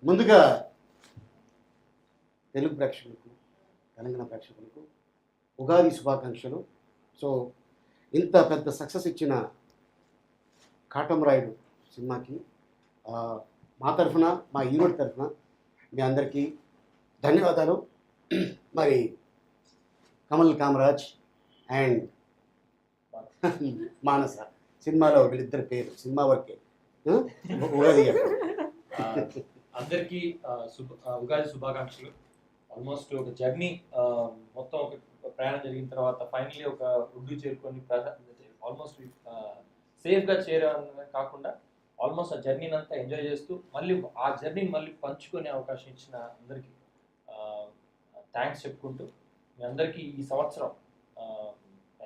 ముందుగా తెలుగు ప్రేక్షకులకు, తెలంగాణ ప్రేక్షకులకు ఉగాది శుభాకాంక్షలు. సో ఇంత పెద్ద సక్సెస్ ఇచ్చిన కాటమరాయుడు సినిమాకి మా తరఫున, మా హీరోడి తరఫున మీ అందరికీ ధన్యవాదాలు. మరి కమల్ కామరాజ్ అండ్ మానస సినిమాలో వీళ్ళిద్దరి పేరు సినిమా వరకే ఉగాది. అందరికీ ఉగాది శుభాకాంక్షలు. ఆల్మోస్ట్ ఒక జర్నీ, మొత్తం ఒక ప్రయాణం జరిగిన తర్వాత ఫైనల్లీ ఒక ఒడ్డు చేరుకొని ఆల్మోస్ట్ సేఫ్గా చేరడమే కాకుండా ఆల్మోస్ట్ ఆ జర్నీని అంతా ఎంజాయ్ చేస్తూ మళ్ళీ ఆ జర్నీని మళ్ళీ పంచుకునే అవకాశం ఇచ్చిన అందరికీ థ్యాంక్స్ చెప్పుకుంటూ, మీ అందరికీ ఈ సంవత్సరం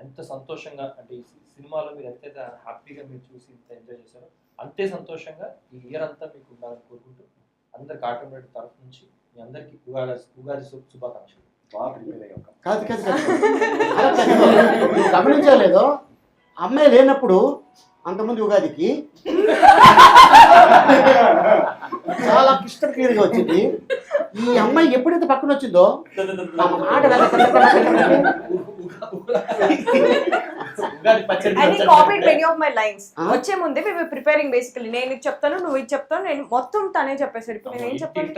ఎంత సంతోషంగా, అంటే ఈ సినిమాలో మీరు ఎంతైతే హ్యాపీగా మీరు చూసి ఇంత ఎంజాయ్ చేశారో అంతే సంతోషంగా ఈ ఇయర్ అంతా మీకు ఉండాలని కోరుకుంటూ అందరికి కాటమరాయుడు తరఫు నుంచి మీ అందరికీ ఉగాది శుభాకాంక్షలు. కాదు గమనించలేదో, అమ్మాయి లేనప్పుడు అంతమంది ఉగాదికి చాలా క్లిష్టం క్లియర్గా వచ్చింది. ఈ అమ్మాయి ఎప్పుడైతే పక్కన వచ్చిందో వచ్చే ముందే మేము ప్రిపేరింగ్ బేసికలీ నేను ఇది చెప్తాను, నువ్వు ఇది చెప్తాను, నేను మొత్తం తనే చెప్పేసాడు. ఇప్పుడు నేను ఏం చెప్పాను?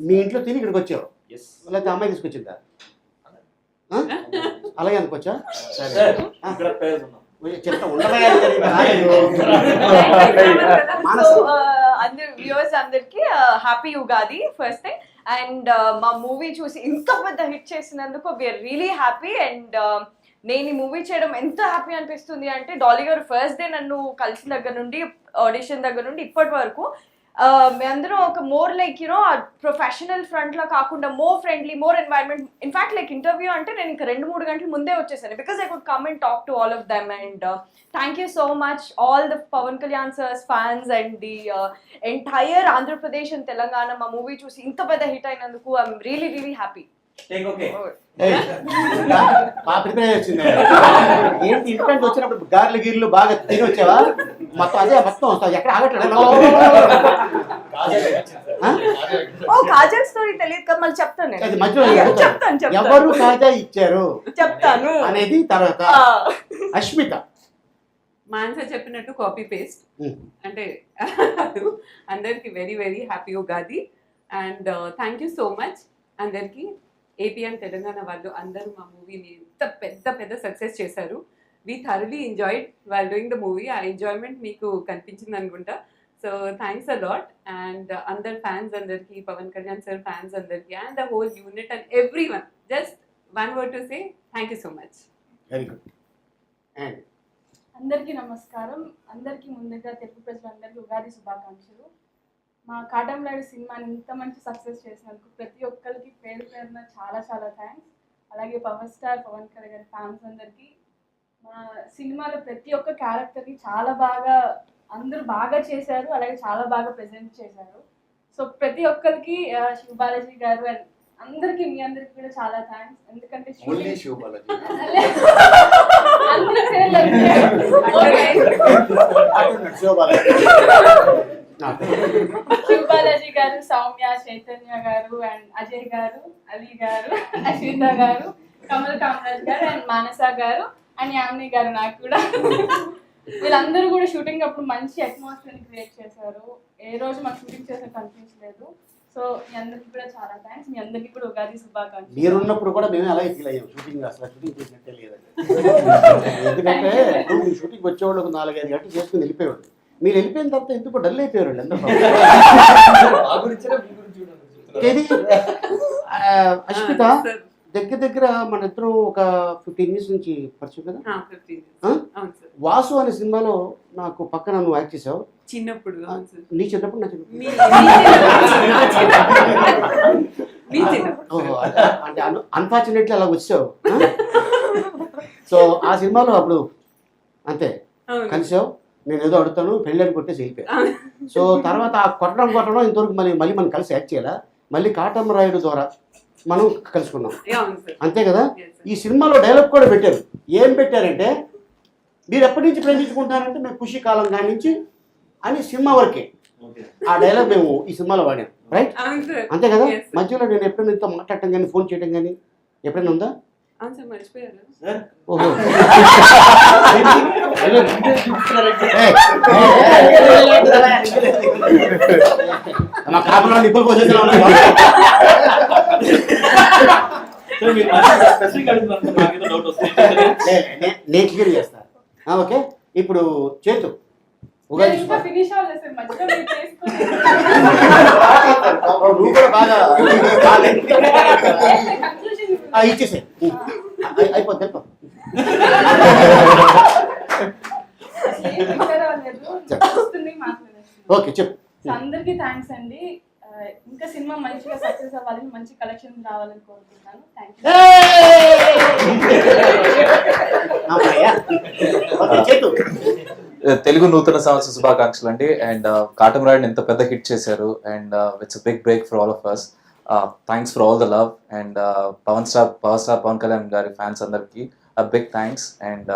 మీ ఇంట్లో తిని ఇక్కడికి వచ్చావు, లేకపోతే అమ్మాయి తీసుకొచ్చిందా? అలాగే అనుకోవచ్చా? చెప్తా వ్యూవర్స్ అందరికి happy Ugadi first thing. And మా మూవీ చూసి ఇంత పెద్ద హిట్ చేసినందుకు వీఆర్ రియలీ హ్యాపీ. అండ్ నేను ఈ మూవీ చేయడం ఎంత హ్యాపీ అనిపిస్తుంది అంటే, డాలీ గారు ఫస్ట్ డే నన్ను కలిసిన దగ్గర నుండి, ఆడిషన్ దగ్గర నుండి ఇప్పటి వరకు మేమందరం ఒక more like you know professional front లా కాకుండా more friendly, more environment. In fact like interview అంటే నేను ఇంకా 2-3 గంటల ముందే వచ్చేసాను, because I could come and talk to all of them. And thank you so much all the Pawan Kalyan sir's fans and the entire Andhra Pradesh and Telangana. మా movie చూసి ఇంత పెద్ద హిట్ అయినందుకు ఐఎమ్ రియలీ రియలీ హ్యాపీ. ఏంటి ఇంటికి వచ్చినప్పుడు గార్లు గీర్లు బాగా తిని వచ్చావా? మొత్తం అదే మొత్తం వస్తావు, ఎక్కడ ఆగట్లేదు. కాజల్ స్టోరీ తెలియదు కదా, మళ్ళీ చెప్తాను నేను. చెప్తాను ఎవరు కాజా ఇచ్చారు చెప్తాను అనేది తర్వాత. అష్మిత మాన్స చెప్పినట్టు కాపీ పేస్ట్ అంటే అందరికి very very happy Ugadi. And thank you so much అందరికి. ఏపీ అండ్ తెలంగాణ వాళ్ళు అందరూ మా మూవీని ఇంత పెద్ద సక్సెస్ చేశారు. We thoroughly enjoyed while doing the movie. ఆ ఎంజాయ్మెంట్ మీకు కనిపించింది అనుకుంటా. So thanks a lot. And అందరు ఫ్యాన్స్ అందరికి, పవన్ కళ్యాణ్ సార్ ఫ్యాన్స్ అందరికి, and the whole unit and every one, just one word to say thank you so much. Very good. అందరికీ నమస్కారం. అందరికీ ముందుగా తెలుగు ప్రజలందరికీ ఉగాది శుభాకాంక్షలు. మా కాటమరాయుడు సినిమాని ఇంత మంచి సక్సెస్ చేసినందుకు ప్రతి ఒక్కరికి పేరు పేరున చాలా చాలా థ్యాంక్స్. అలాగే power star Pawan Kalyan fans అందరికీ, మా సినిమాలో ప్రతి ఒక్క క్యారెక్టర్కి చాలా బాగా అందరూ బాగా చేశారు, అలాగే చాలా బాగా ప్రెజెంట్ చేశారు. సో ప్రతి ఒక్కరికి శివ బాలాజీ గారు అండ్ అందరికి, మీ అందరికి కూడా చాలా థ్యాంక్స్. ఎందుకంటే శివ బాలాజీ గారు, సౌమ్య, చైతన్య గారు అండ్ అజయ్ గారు, అలీ గారు, అశ్విత గారు, కమల్ కామరాజ్ గారు అండ్ మానస గారు అండ్ యామిని గారు. నాకు కూడా వీళ్ళందరూ కూడా షూటింగ్ అప్పుడు మంచి అట్మాస్ఫియర్ క్రియేట్ చేశారు. ఏ రోజు మాకు షూటింగ్ చేసినట్టు అనిపించలేదు. సో మీ అందరికి కూడా చాలా థ్యాంక్స్. మీ అందరికీ కూడా ఉగాది శుభాకాంక్షలు. మీరు ఉన్నప్పుడు కూడా మేము అలాగే ఫీల్ అయ్యాం. షూటింగ్ అసలు షూటింగ్ చేసినట్టే లేదండి. ఎందుకంటే షూటింగ్ వచ్చేవాళ్ళు ఒక 4-5 గంటలు చేసుకుని వెళ్ళిపోయేవాళ్ళు. మీరు వెళ్ళిపోయిన తర్వాత ఎందుకు డల్ అయిపోయారు అందరూ. అష్మిత దగ్గర మన ఇద్దరం ఒక 15 years నుంచి పరిచయం కదా. వాసు అనే సినిమాలో నాకు పక్కన నువ్వు యాక్ట్ చేసావు చిన్నప్పుడు. నీ చిన్నప్పుడు, నా చిన్నప్పుడు అంటే అన్ఫార్చునేట్లీ అలా వచ్చావు. సో ఆ సినిమాలో అప్పుడు అంతే కలిసావు. నేను ఏదో అడుగుతాను, పెళ్ళని కొట్టేసి వెళ్ళిపోయాను. సో తర్వాత ఆ కొట్టడం ఇంతవరకు మళ్ళీ మనం కలిసి యాక్ట్ చేయాలా, మళ్ళీ కాటమరాయుడు ద్వారా మనం కలుసుకున్నాం, అంతే కదా. ఈ సినిమాలో డైలాగ్ కూడా పెట్టారు. ఏం పెట్టారంటే, మీరు ఎప్పటి నుంచి ప్రేమించుకుంటారంటే మేము ఖుషి కాలం కాడి నుంచి అని సినిమా వరకే ఓకే. ఆ డైలాగ్ మేము ఈ సినిమాలో వాడాం, రైట్? అవును సార్. అంతే కదా? Yes, sir. మధ్యలో నేను ఎప్పుడైనా ఇంత మాట్లాడటం కానీ ఫోన్ చేయడం కానీ ఎప్పుడైనా ఉందా? అవును సార్, మర్చిపోయారు. సార్ ఓహో మా కాపలో నిప్పులు పోసేసిన సార్ మీరు స్పెసిఫిక్ అడుగుతున్నారు, నాకేదో డౌట్ వస్తుంది. నేను క్లియర్ చేస్తాను. ఓకే, ఇప్పుడు చేతు ఉగాది ఇంకా ఫినిష్ అవ్వలేదు సార్, మధ్యలో మీరు చేసుకొని నువ్వు కూడా బాగా కన్క్లూజన్ ఇచ్చేసే అయిపోద్ది వెళ్ళిపో. ఏం ప్రిపేర్ అవ్వలేదు, వస్తుంది మాట్లాడేస్తున్నాను. ఓకే చెప్పు. సో అందరికీ థ్యాంక్స్ అండి. ఇంకా సినిమా మంచిగా సక్సెస్ అవ్వాలని, మంచి కలెక్షన్స్ రావాలని కోరుకుంటున్నాను. Thank you. ఓకే చేతు. తెలుగు నూతన సంవత్సర శుభాకాంక్షలు అండి. అండ్ కాటమరాయుడు ఎంత పెద్ద హిట్ చేశారు and it's big break for all of us. Thanks for all the love and power star Pawan Kalyan గారి ఫ్యాన్స్ అందరికి big thanks and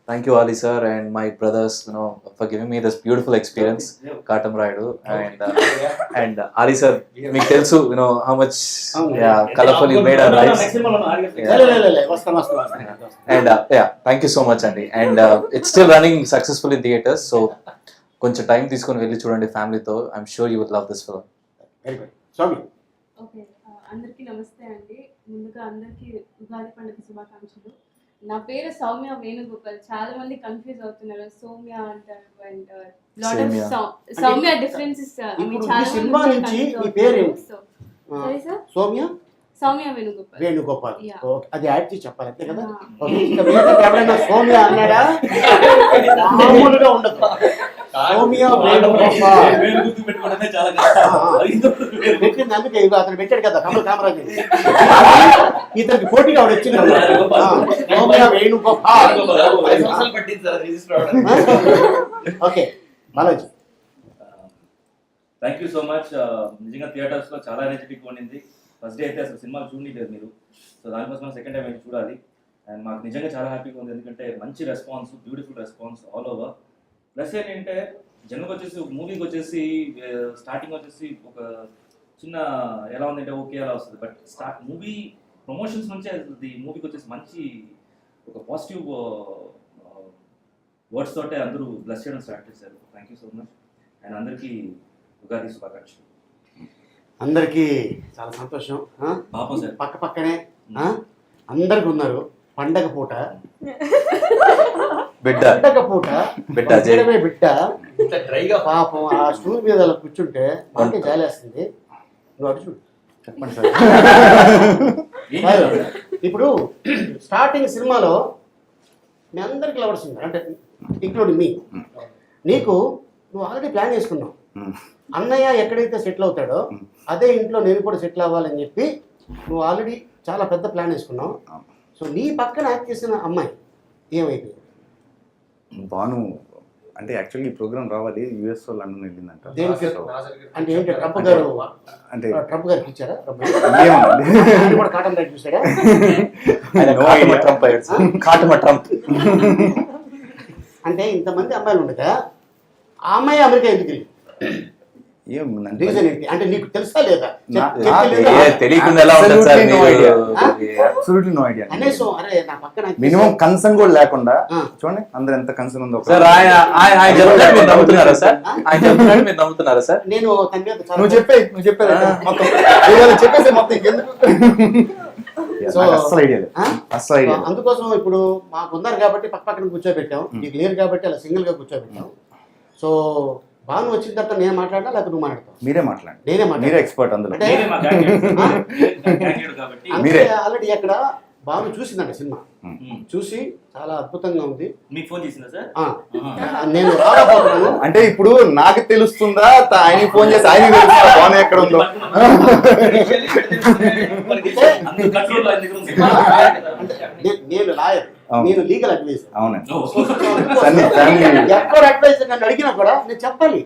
thank you Ali sir and my brothers, for giving me this beautiful experience Katamarayudu. and Ali sir, మీకు తెలుసు how much colorful you made our lives. And thank you so much అండి. And it's still running successful in theaters, so కొంచెం time తీసుకొని వెళ్ళి చూడండి ఫ్యామిలీతో. I'm sure you would love this film. Very good. Swami. Okay, అందరికీ నమస్తే అండి. ముందుగా అందరికీ ఉగాది పండుగ శుభాకాంక్షలు. నా పేరు సౌమ్య వేణుగోపాల్. చాలా మంది కన్ఫ్యూజ్ అవుతున్నారు, సౌమ్య అంటారు and lot Same, yeah. Of Soumya differences. ఇప్పుడు ఈ సినిమా నుంచి నీ పేరు ఏంటి? సరే sir, Soumya Soumya Venugopal. Venugopal. Yeah. Okay, అది యాడ్ చేసి చెప్పాలి అంతే కదా? Yeah. ఓకే, ఇంకా మీతో ఎవరైనా సౌమ్య అన్నాడా మామూలుగా ఉండదు. సౌమ్య వేణుగోపాల్ పేరు గుర్తు పెట్టుకోవడమే చాలా కష్టం. పెట్టింది అందుకే ఇదిగో అతను పెట్టాడు కదా కమల్ కామరాజు. ఇతనికి పోటీగా ఆవిడ వచ్చింది కదా. సౌమ్య వేణుగోపాల్. 5 సంవత్సరాలు పట్టింది సార్ రిజిస్టర్ అవడానికి. Okay Balaji. Thank you so much. నిజంగా థియేటర్స్లో చాలా ఎనర్జెటిక్ ఉండింది. ఫస్ట్ డే అయితే అసలు సినిమాలు చూడలేదు మీరు, సో దానికోసం సెకండ్ టైం అయితే చూడాలి. అండ్ మాకు నిజంగా చాలా హ్యాపీగా ఉంది, ఎందుకంటే మంచి response, beautiful response all over. Plus ఏంటంటే జనరల్గా వచ్చేసి ఒక మూవీకి వచ్చేసి స్టార్టింగ్ వచ్చేసి ఒక చిన్న ఎలా ఉందంటే ఓకే అలా వస్తుంది, బట్ మూవీ ప్రమోషన్స్ నుంచే ఈ మూవీకి వచ్చేసి మంచి ఒక పాజిటివ్ వర్డ్స్ తోటే అందరూ బ్లెస్ చేయడం స్టార్ట్ చేశారు. Thank you so much. And అందరికీ ఉగాది శుభాకాంక్షలు. అందరికీ చాలా సంతోషం. పాపం సార్ పక్క పక్కనే అందరికి ఉన్నారు. పండగ పూట బిడ్డ పండగ పూట బిడ్డ పండగమే బిడ్డ ఇంత డ్రైగా పాపం ఆ స్టూల్ మీద అలా కూర్చుంటే మనకే జాలేస్తుంది. నువ్వు అటు చూడు. చెప్పండి సార్. ఇప్పుడు స్టార్టింగ్ సినిమాలో మీ అందరికి లవర్స్ ఉన్నారు, అంటే ఇంక్లూడింగ్ మీ. నీకు నువ్వు ఆల్రెడీ ప్లాన్ చేసుకున్నావు, అన్నయ్య ఎక్కడైతే సెటిల్ అవుతాడో అదే ఇంట్లో నేను కూడా సెటిల్ అవ్వాలని చెప్పి నువ్వు ఆల్రెడీ చాలా పెద్ద ప్లాన్ వేసుకున్నావు. సో నీ పక్కన యాక్ట్ చేసిన అమ్మాయి ఏమైపోయింది? భాను అంటే యాక్చువల్లీ ఈ ప్రోగ్రామ్ రావాలి యూఎస్ లండన్ వెళ్ళిందంట. దేనికి? అంటే ఏంటి ట్రంప్ గారు అంటే ట్రంప్ గారికి ఇచ్చారా? ఏమోనండి. ఆయన కూడా కాటన్ రైట్ చూసాడా? కాటమ ట్రంప్. అంటే ఇంతమంది అమ్మాయిలు ఉండగా ఆ అమ్మాయి అమెరికా ఎందుకు వెళ్ళింది? ఏముందంటే రీజన్ ఏంటి? అంటే నీకు తెలుసా లేదా? తెలియకుండా ఎలా ఉంటుంది సార్? No idea. మీరు అబ్సల్యూట్లీ నో ఐడియా. అనేసం అరే నా పక్కన మినిమం కన్సర్న్ కూడా లేకుండా చూడండి అందరు ఎంత కన్సర్న్ ఉందో. సార్ ఆయన చెప్తున్నాడు మీరు నమ్ముతున్నారా సార్? ఆయన చెప్తున్నాడు మీరు నమ్ముతున్నారా సార్? నేను తన మీద చాలా నువ్వు చెప్పేది మొత్తం చెప్పేసి మొత్తం ఇంకెందుకు? అస్సలు ఐడియా లేదు, అస్సలు ఐడియా లేదు. అందుకోసం ఇప్పుడు మాకు ఉన్నారు కాబట్టి పక్క పక్కన కూర్చోబెట్టాం, నీకు లేరు కాబట్టి అలా సింగిల్ గా కూర్చోబెట్టాం. సో భాను వచ్చిన తర్వాత నేను మాట్లాడా లేకపోతే నువ్వు మాట్లాడతావు? మీరే మాట్లాడండి, నేనే మీరే మాట్లాడతా. ఎక్స్పర్ట్ అందులో. అంటే మీరే మా క్యాండిడేట్ కాబట్టి అంటే ఆల్రెడీ అక్కడ భాను చూసిందంట సినిమా, మ్మ్. చూసి చాలా అద్భుతంగా ఉంది. మీకు ఫోన్ చేసిందా సార్? నేను రాబోతున్నాను. అంటే ఇప్పుడు నాకు తెలుస్తుందా ఆయన ఫోన్ చేసి ఆయన తెలుస్తుందా భాను ఎక్కడ ఉందో? నేను లాయర్, నేను లీగల్ అడ్వైజర్. అవునండి. ఎవరు అడ్వైజర్ నన్ను అడిగినా కూడా నేను చెప్పాలి.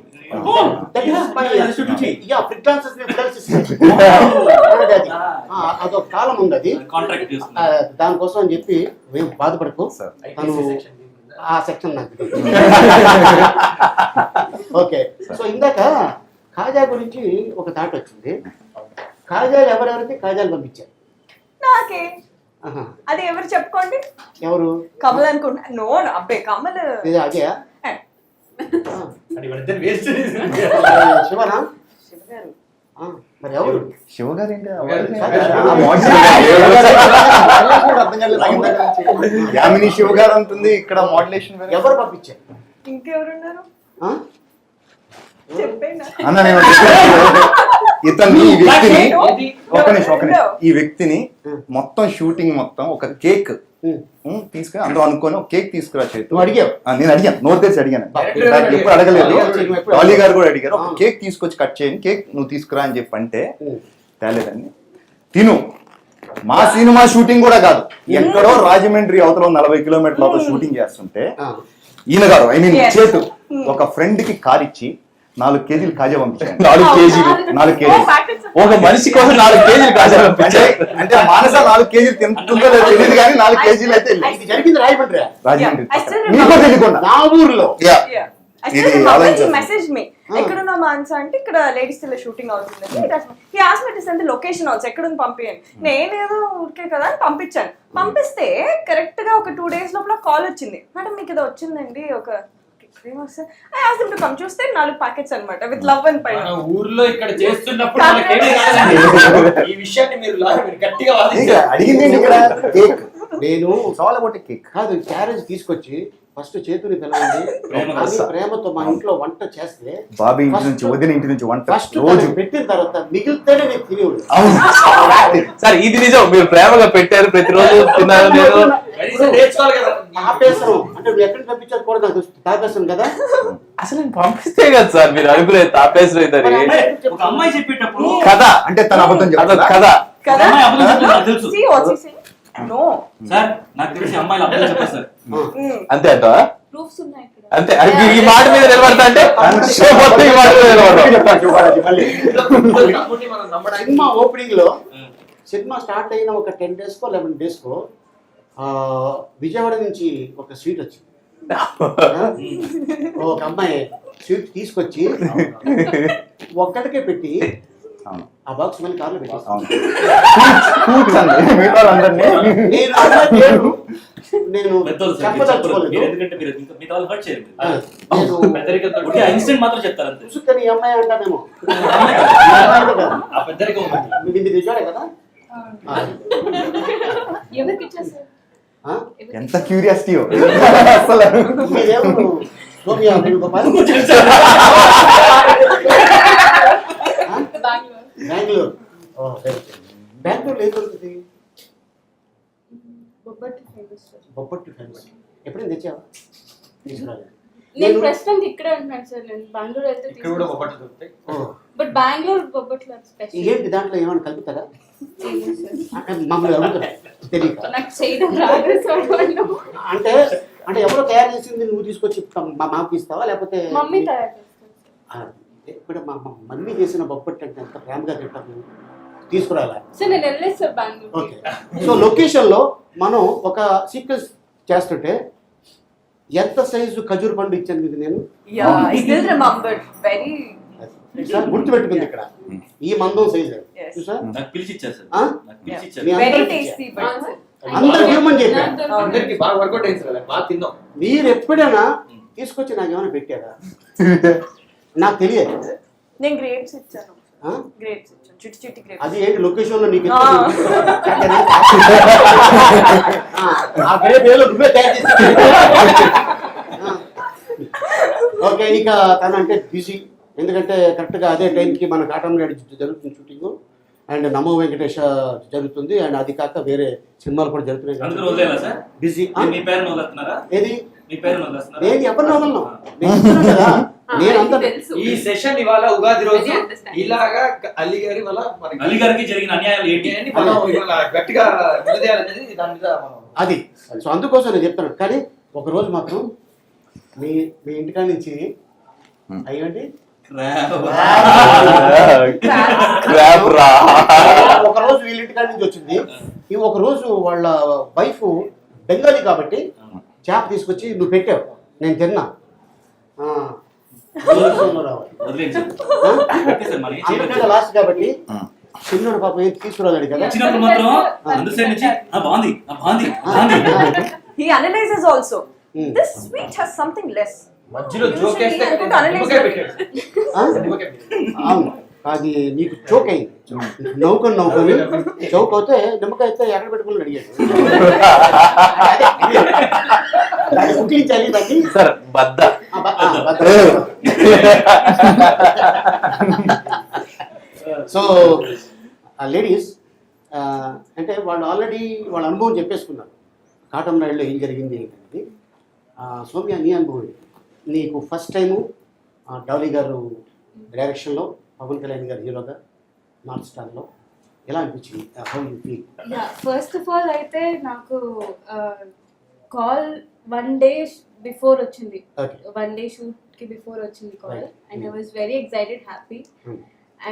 అదొక కాలం ఉంది, అది కాంట్రాక్ట్ దానికోసం అని చెప్పి మేము బాధపడకు. తను ఆ సెక్షన్ నాకు ఓకే. సో ఇందాక కాజా గురించి ఒక థాట్ వచ్చింది. కాజాలు ఎవరెవరికి కాజాలు పంపించారు? నాకే. ఆహా. అది ఎవరు చెప్పుకోండి. ఎవరు? కమల్ అనుకుంటా. నో అబ్బే కమల్ ఇది అదే అని వాళ్ళిద్దరు వేస్ట్ శివనా? శివ గారు. మరి ఎవరు? శివ గారు ఏంటి యామిని శివ గారు అంటుంది, ఇక్కడ మోడ్యులేషన్ ఎవరు పంపించారు? ఇంకెవరున్నారు ఆ? చెప్పేనా? అన్న నేను ఇతన్ని ఈ వ్యక్తిని ఒక నిమిషం ఈ వ్యక్తిని మొత్తం షూటింగ్ మొత్తం ఒక కేక్ తీసుకుని అందులో అనుకొని ఒక కేక్ తీసుకురా చేతి. నువ్వు అడిగావు? నేను అడిగాను, నోరు తెరిచి అడిగాను, ఎప్పుడు అడగలేదు. డాలీ గారు కూడా అడిగారు, ఒక కేక్ తీసుకొచ్చి కట్ చేయండి, కేక్ నువ్వు తీసుకురా అని చెప్పి అంటే తేలేదండి. తిను మా సినిమా షూటింగ్ కూడా కాదు, ఎక్కడో రాజమండ్రి అవతల 40 కిలోమీటర్ల అవతల షూటింగ్ చేస్తుంటే ఈయన గారు ఐ మీన్ చేతు ఒక ఫ్రెండ్ కి కార్ ఇచ్చి 4 కేజీలు కాజా పంపించాను. 4 కేజీలు 4 కేజీలు ఒక మనిషి కోసం 4 కేజీలు కాజా పంపించారు. అంటే మానస 4 కేజీలు తింటుందో లేదో తెలియదు కానీ 4 కేజీలు అయితే ఇది జరిగింది రాయమండ్రి. రాజమండ్రి I still మీకు తెలియకుండా నా ఊర్లో మెసేజ్ మీ ఎక్కడున్నా మాన్సా అంటే ఇక్కడ లేడీస్ తెల్ల షూటింగ్ అవుతుంది. ఈ ఆస్మెటిస్ అంటే లొకేషన్ ఆల్సో ఎక్కడుంది పంపించండి. నేనేదో ఊరికే కదా అని పంపించాను. పంపిస్తే కరెక్ట్ గా ఒక 2 days లోపల కాల్ వచ్చింది. మేడం మీకు ఏదో వచ్చిందండి ఒక చూస్తే 4 ప్యాకెట్స్ అనమాట విత్ లవ్ అండ్ పైన. ఊర్లో ఇక్కడ చేస్తున్నప్పుడు ఈ విషయాన్ని మీరు గట్టిగా అడిగింది ఇక్కడ కేక్. నేను చాలా ఒకటి కేక్ కాదు క్యారేజ్ తీసుకొచ్చి ఫస్ట్ చేతుని పిలవండి ప్రేమతో మా ఇంట్లో వంట చేస్తే బాబీ ఇంటి నుంచి వదిన ఇంటి నుంచి వంట ఫస్ట్ రోజు పెట్టిన తర్వాత మిగిలితేనే నేను తినేవాడు. సార్ ఇది నిజం, మీరు ప్రేమగా పెట్టారు, ప్రతిరోజు తిన్నారు. నేను నేర్చుకోవాలి కదా. తాపేస్తాను అంటే నువ్వు ఎక్కడికి పంపించారు కూడా నాకు తాపేస్తాను కదా. అసలు నేను పంపిస్తే కదా సార్ మీరు అనుకునేది తాపేసిన ఒక అమ్మాయి చెప్పేటప్పుడు కదా, అంటే తన అబద్ధం చెప్తుందా? కదా కదా అమ్మాయి అబద్ధం చెప్తుంది నాకు తెలుసు See what he's saying? No. Sir, నాకు తెలిసి అమ్మాయిలు అబద్ధం చెప్పారు సార్. అంతే అంట ప్రూఫ్స్ ఉన్నాయి ఇక్కడ. అంతే. ఈ మాట మీద నిలబడతా అంటే షో మొత్తం ఈ మాట మీద నిలబడతాం. సినిమా ఓపెనింగ్ లో సినిమా స్టార్ట్ అయిన ఒక 10 days కో 11 days కో విజయవాడ నుంచి ఒక స్వీట్ వచ్చింది. ఒక అమ్మాయి స్వీట్ తీసుకొచ్చి ఒక్కడికే పెట్టి ఆ బాక్స్ మళ్ళీ కార్లో పెట్టేస్తాను. నేను చెప్పదలుచుకోలేదు. ఎందుకంటే మీరు మిగతా వాళ్ళు హర్ట్ చేయరు. నేను ఇన్సిడెంట్ మాత్రం చెప్తారు అంతే. చూసుకొని ఈ అమ్మాయి అంటానేమో ఆ పెద్దరికం ఇది నిజాడే కదా. ఎవరికి ఇచ్చేసారు? ఎంత క్యూరియాసిటీ అసలు. మీరేమో సోనియా వేణుగోపాల్ బెంగళూరు. బెంగళూరులో ఏం దొరుకుతుంది? బొబ్బట్టు ఫేమస్. ఎప్పుడైనా తెచ్చావా? తీసుకురాలేదు. నేను ప్రస్తుతానికి ఇక్కడే ఉంటున్నాను సార్. నేను బెంగళూరు అయితే ఇక్కడ కూడా బొబ్బట్లు దొరుకుతాయి. But Bengaluru bobbatlu special. ఏంటి దాంట్లో ఏమైనా కలుపుతారా? మమ్మల్ని అడుగుతారా తెలియక. నాకు చేయడం రాదు సార్. అంటే అంటే ఎవరో తయారు చేసింది నువ్వు తీసుకొచ్చి మాకు ఇస్తావా లేకపోతే మమ్మీ తయారు చేస్తాను. ఇప్పుడు మా మమ్మీ చేసిన బొబ్బట్టు అంటే ఎంత ప్రేమగా తింటాము, తీసుకురాలా? సార్ నేను వెళ్ళలేదు sir Bengaluru. Okay. So location లో మనం ఒక సీక్వెన్స్ చేస్తుంటే ఎంత సైజు ఖజూర్ పండు ఇచ్చాను మీకు నేను? సార్ గుర్తుపెట్టుకుంది ఇక్కడ ఈ మందం సైజు చూసా నాకు పిలిచి ఇచ్చారు సార్. నాకు పిలిచి ఇచ్చారు. అందరు హ్యూమన్ చెప్పారు. అందరికి బాగా వర్కౌట్ అయింది సార్. బాగా తిన్నాం. మీరు ఎప్పుడైనా తీసుకొచ్చి నాకు ఏమైనా పెట్టారా? నాకు తెలియదు. నేను గ్రేప్స్ ఇచ్చాను. గ్రేప్స్ ఇచ్చాను, చిట్టి చిట్టి గ్రేప్స్. అది ఏంటి లొకేషన్ లో నీకు ఆ గ్రేప్ ఏదో నువ్వే తయారు చేసి. ఓకే. ఇక తనంటే బిజీ, ఎందుకంటే కరెక్ట్గా అదే టైంకి మన కాటంనాయుడు జరుగుతుంది షూటింగ్ అండ్ నమో వెంకటేష్ జరుగుతుంది అండ్ అది కాక వేరే సినిమాలు కూడా జరుగుతున్నాయి. బిజీ. మీ పేరు వదిలేస్తున్నారా? ఏది మీ పేరు వదిలేస్తున్నారా? నేను ఎవరిని వదలను కదా. నేనంతా ఈ సెషన్ ఇవాళ ఉగాది రోజు ఇలాగా అలీ గారి వల్ల అలీ గారికి జరిగిన అన్యాయాలు ఏంటి అని మనం ఇవాళ గట్టిగా నిలదీయాలనేది దాని మీద మనం అది. సో అందుకోసం నేను చెప్తాను. కానీ ఒకరోజు మాత్రం మీ ఇంటికాడ నుంచి అయ్యండి ఒకరోజు వీళ్ళ ఇంటికాడ నుంచి వచ్చింది. ఈ ఒక రోజు వాళ్ళ వైఫ్ బెంగాలీ కాబట్టి చేప తీసుకొచ్చి నువ్వు పెట్టావు, నేను తిన్నా. రావాలి వదిలేండి సార్. ఓకే సార్, మరి ఏం అందరికంటే చేయలేదు. లాస్ట్ కాబట్టి చిన్నోడు పాపం ఏం తీసుకురాలేడు కదా. వచ్చినప్పుడు మాత్రం అందరి సైడ్ నుంచి బాగుంది బాగుంది బాగుంది. He analyzes also. This sweet has something less. మధ్యలో జోక్ వేస్తే Usually I don't నిమ్మకాయ analyze పెట్టాడు. నిమ్మకాయ పెట్టాడు. అవును, అది నీకు చోక్ అయింది. నవ్వుకొని చౌక్ అవుతే నిమ్మకాయ అయితే ఎక్కడ పెట్టుకుని అడిగాడు. దాన్ని కుట్టించాలి దాన్ని. సార్ బద్ద. సో లేడీస్ అంటే వాళ్ళు ఆల్రెడీ వాళ్ళ అనుభవం చెప్పేసుకున్నారు కాటన్ రైడ్లో ఏం జరిగింది ఏంటంటే. సౌమ్య, నీ అనుభవం ఏంటి? నీకు ఫస్ట్ టైము డాలీ గారు డైరెక్షన్లో, పవన్ కళ్యాణ్ గారు హీరోగా నార్త్ స్టార్లో ఎలా అనిపించింది? How you feel? First of all అయితే నాకు కాల్ 1 day బిఫోర్ వచ్చింది. ఓకే. 1 day షూట్కి బిఫోర్ వచ్చింది call. Right. And I was very excited, happy. Hmm.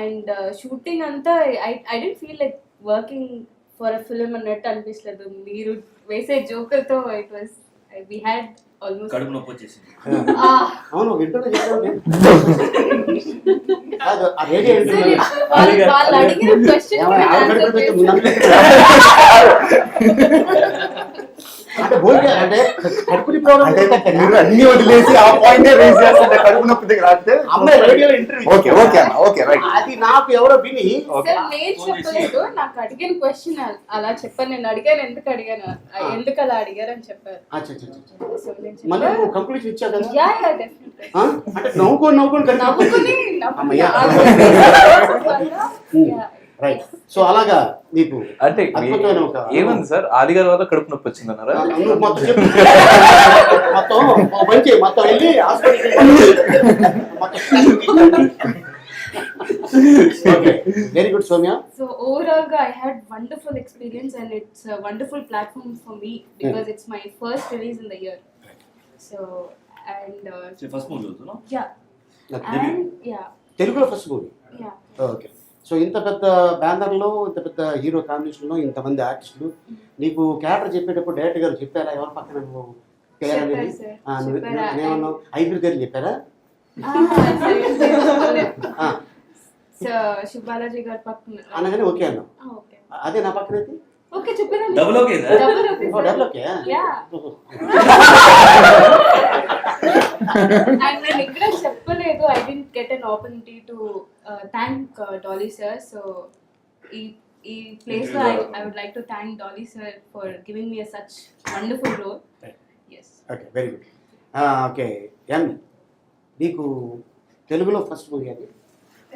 And shooting అంతా I didn't feel like working for a film అన్నట్టు అనిపించలేదు. మీరు వేసే జోకులతో it was we had almost కడుపు నొప్పి వచ్చేసింది. అవును, వింటున్నా చెప్పాను. ఆ రేడియో వాళ్ళు అడిగిన క్వశ్చన్ అంటే భోజనం అంటే కడుపుని ప్రాబ్లం అంటే మీరు అన్ని వదిలేసి ఆ పాయింట్ రేస్ చేస్తుంటే కడుపు నొప్పి దగ్గర రాస్తే అమ్మాయి రేడియో ఇంటర్వ్యూ. ఓకే ఓకే అన్న, ఓకే రైట్. అది నాకు ఎవరో విని సార్ నేను చెప్పలేదు. నాకు అడిగిన క్వశ్చన్ అలా చెప్పాను. నేను అడిగాను, ఎందుకు అడిగాను, ఎందుకు అలా అడిగారు అని చెప్పారు. సో నేను మళ్ళీ చెప్పాను, నువ్వు కంక్లూజన్ ఇచ్చావు కదా. Yeah yeah definitely. అంటే నవ్వుకొని నవ్వుకుని అమ్మయ్య. రైట్. సో అలాగా నీకు అంటే అద్భుతమైన ఒక ఏముంది సార్, ఆది గారి వల్ల కడుపు నొప్పి వచ్చిందన్నారా? నువ్వు మొత్తం చెప్పు. మొత్తం మంచి మొత్తం వెళ్ళి హాస్పిటల్కి very good Soumya. So overall, I had wonderful experience, and it's a wonderful platform for me because it's my first release in the year. So and first movie అవుతున్నా. yeah, and yeah, తెలుగులో first movie. yeah. Okay. So ఇంత పెద్ద బ్యానర్లో, ఇంత పెద్ద hero కాంబినేషన్లో ఇంతమంది ఆర్టిస్టులు, నీకు క్యారెక్టర్ చెప్పేటప్పుడు డైరెక్టర్ గారు చెప్పారా ఎవరి పక్కన నువ్వు పేరు అనేది? నేనేమన్నావు, ఐదుగురు పేర్లు చెప్పారా? So శివబాలాజీ గారి పక్కన అనగానే ఓకే అన్నావు. ఓకే అదే నా పక్కన అయితే ఓకే చెప్పాను. Double okay sir. Double okay develop okay. yeah. And నేను ఇక్కడ చెప్పలేదు, I didn't get an opportunity to thank Dolly sir. So ఈ place లో I would like to thank Dolly sir for giving me such wonderful role. Yes. Okay, very good. Okay ఎన్, నీకు తెలుగులో first movie అది?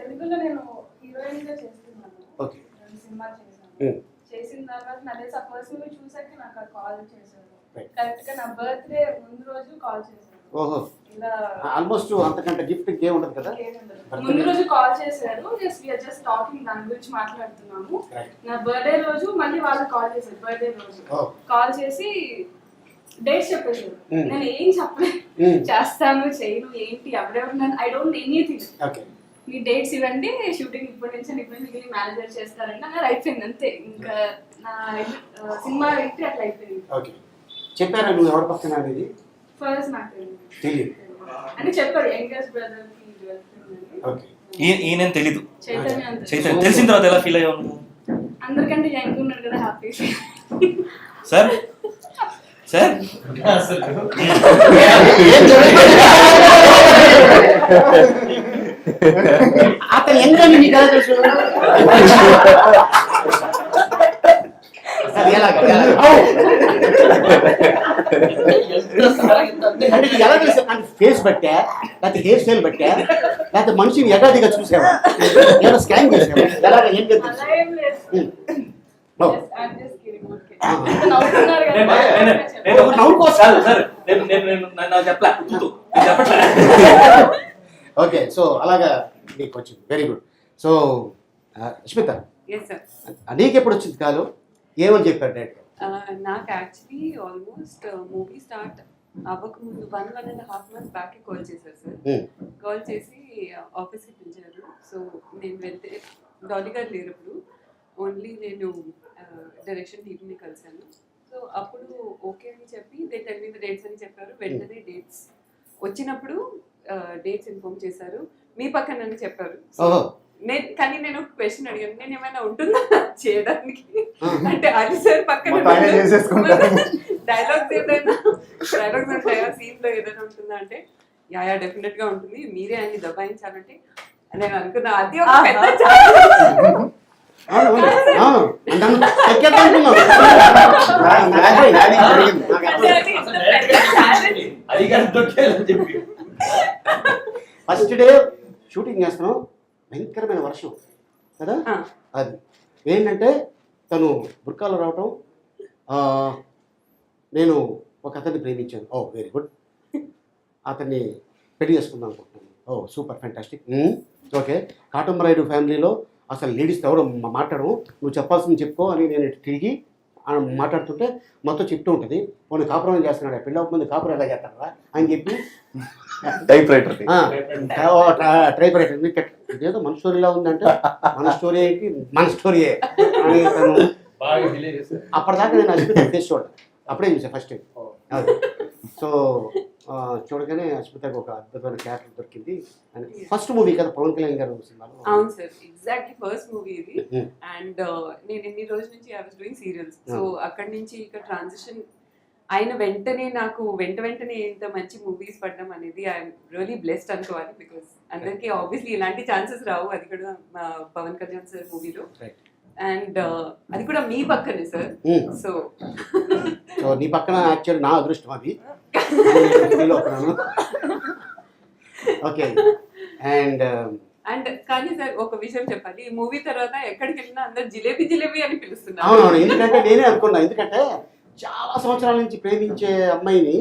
తెలుగులో నేను heroine గా చేస్తున్నాను. ఓకే. 2 సినిమాలు చేశాను. చేసిన తర్వాత నా తెలిసి ఆ పర్సన్ చూసాక నాకు కాల్ చేశారు. కరెక్ట్ గా నా బర్త్డే ముందు రోజు కాల్ చేశారు. ఓహో, ఇలా ఆల్మోస్ట్ అంతకంటే గిఫ్ట్ ఇంకేం ఉండదు కదా. ముందు రోజు కాల్ చేశారు. జస్ట్ టాకింగ్, దాని గురించి మాట్లాడుతున్నాము. నా బర్త్డే రోజు మళ్ళీ వాళ్ళు కాల్ చేశారు. బర్త్డే రోజు కాల్ చేసి డేట్స్ చెప్పేశారు. నేను ఏం చెప్పలేదు, చేస్తాను చేయను ఏంటి ఎవరెవరు, I don't anything. Okay. Me dates ఇవ్వండి, షూటింగ్ ఇప్పటి నుంచి మేనేజర్ చేస్తారంటే అన్నారు. అయిపోయింది అంతే. ఇంకా నా సినిమా ఎంట్రీ అట్లా అయిపోయింది. ఓకే. చెప్పారా నువ్వు ఎవరి పక్కన అనేది? ఫస్ట్ నాకు తెలియదు అని చెప్పారు. యంగెస్ట్ బ్రదర్ కి వెళ్తుందని. ఓకే. ఈయన తెలీదు. చైతన్య అంత చైతన్య తెలిసిన తర్వాత ఎలా ఫీల్ అయ్యావు నువ్వు? అందరికంటే యంగ్ ఉన్నాడు కదా, హ్యాపీ. సార్ సార్ అతను ఎంత నీకు ఎలా తెలుసు? అది ఎలాగా? అంటే ఇది ఎలా తెలుసు? అంటే ఫేస్ బట్టా, లేకపోతే హెయిర్ స్టైల్ బట్టా, లేకపోతే మనిషిని యథాదిగా చూసావా, ఏమైనా స్కాన్ చేసావా, ఎలాగా ఏం తెలుసు? అలా ఏం లేదు. ఓ. I'm just kidding, okay. అంత నవ్వుతున్నారు కదా. ఓకే. సో అలాగా నీకు వచ్చింది, very good. So Smita, Yes, sir. నీకు ఎప్పుడు వచ్చింది కాలు? ఏమని చెప్పారు డైరెక్టర్? నాకు యాక్చువల్లీ ఆల్మోస్ట్ మూవీ స్టార్ట్ అవ్వకముందు 1.5 months బ్యాక్ కాల్ చేశారు సార్. కాల్ చేసి ఆఫీస్కి పిలిచారు. సో నేను వెళ్తే డాలీ గారు లేనప్పుడు ఓన్లీ నేను డైరెక్షన్ టీమ్ని కలిశాను. సో సో అప్పుడు ఓకే అని చెప్పి they tell me the dates అని చెప్పారు. వెంటనే డేట్స్ వచ్చినప్పుడు డేట్స్ ఇన్ఫార్మ్ చేశారు. మీ పక్కన అని చెప్పారు. ఓహో కానీ నేను ఒక క్వశ్చన్ అడిగాను, నేను ఏమైనా ఉంటుందా చేయడానికి అంటే అది సార్ పక్కన మొత్తం ఆయనే చేసేసుకుంటారు. డైలాగ్స్ ఉంటాయా, సీన్ లో ఏదైనా ఉంటుందా అంటే యా డెఫినెట్ గా ఉంటుంది, మీరే అన్ని దబాయించాలంటే నేను అనుకున్నా అది ఒక పెద్ద challenge. ఫస్ట్ డే షూటింగ్ చేస్తున్నాం, భయంకరమైన వర్షం కదా. అది ఏంటంటే తను బుర్కాలో రావటం, నేను ఒక అతన్ని ప్రేమించాను. ఓ వెరీ గుడ్, అతన్ని పెళ్లి చేసుకుందాం అనుకుంటున్నాను. ఓ సూపర్ ఫ్యాంటాస్టిక్. ఓకే, కాటంబరాయుడు ఫ్యామిలీలో అసలు లేడీస్తో ఎవరు మాట్లాడము, నువ్వు చెప్పాల్సింది చెప్పుకో అని నేను తిరిగి మాట్లాడుతుంటే మొత్తం చెప్తూ ఉంటుంది. పోనీ కాపురం చేస్తున్నాడు, పెళ్ళి అవ్వకముందు కాపురం ఎలా చేస్తారా అని చెప్పి టైప్ రైటర్ ట్రైప్ రైటర్ ఇదేదో మన స్టోరీలా ఉందంటే మన స్టోరీ ఏంటి, మన స్టోరీయే అని తను అప్పటిదాకా నేను అశ్మిత ఫేస్ చూడ అప్పుడే చూసాను ఫస్ట్ టైం. అది సో చూడగానే అశ్మితకు ఒక అద్భుతమైన క్యారెక్టర్ దొరికింది. ఫస్ట్ మూవీ కదా పవన్ కళ్యాణ్ గారు సినిమాలో. అవును సార్, ఎగ్జాక్ట్లీ ఫస్ట్ మూవీ ఇది. అండ్ నేను ఎన్ని రోజుల నుంచి I was doing serials. So అక్కడి నుంచి ఇక్కడ ట్రాన్సిషన్ అయిన వెంటనే నాకు వెంటనే ఇంత మంచి మూవీస్ పడడం అనేది ఐఎమ్ రియలీ బ్లెస్డ్ అనుకోవాలి. బికాస్ అందరికీ ఆబ్వియస్లీ ఇలాంటి ఛాన్సెస్ రావు, అది కూడా పవన్ కళ్యాణ్ సార్ మూవీలో. అండ్ అది కూడా మీ పక్కనే సార్. సో సో నీ పక్కన యాక్చువల్ నా అదృష్టం అది. ఓకే అండ్ కానీ సార్ ఒక విషయం చెప్పాలి, ఈ మూవీ తర్వాత ఎక్కడికి వెళ్ళినా అందరు జిలేబీ అని పిలుస్తున్నారు. అవునవును, ఎందుకంటే నేనే అనుకున్నా, ఎందుకంటే చాలా సంవత్సరాల నుంచి ప్రేమించే అమ్మాయిని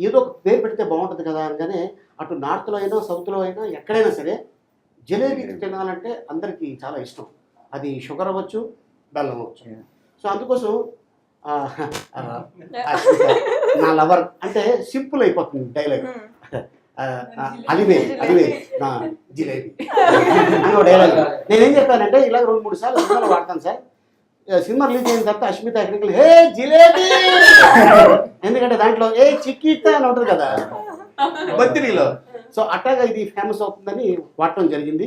ఏదో ఒక పేరు పెడితే బాగుంటుంది కదా అనగానే అటు నార్త్లో అయినా సౌత్లో అయినా ఎక్కడైనా సరే జిలేబీ తినాలంటే అందరికీ చాలా ఇష్టం. అది షుగర్ అవ్వచ్చు, బెల్లం అవ్వచ్చు. సో అందుకోసం నా లవర్ అంటే సింపుల్ అయిపోతుంది డైలాగ్. అలివే నా జిలేబీ అని ఒక డైలాగ్. నేనేం చెప్పానంటే ఇలా 2-3 సార్లు సినిమాలో వాడతాను సార్. సినిమా రిలీజ్ అయిన తర్వాత అశ్మిత ఎక్కడికి హే జిలేబీ, ఎందుకంటే దాంట్లో ఏ చిక్కీత అని ఉంటుంది కదా బద్రీలో. సో అట్టాగా ఇది ఫేమస్ అవుతుందని వాడటం జరిగింది.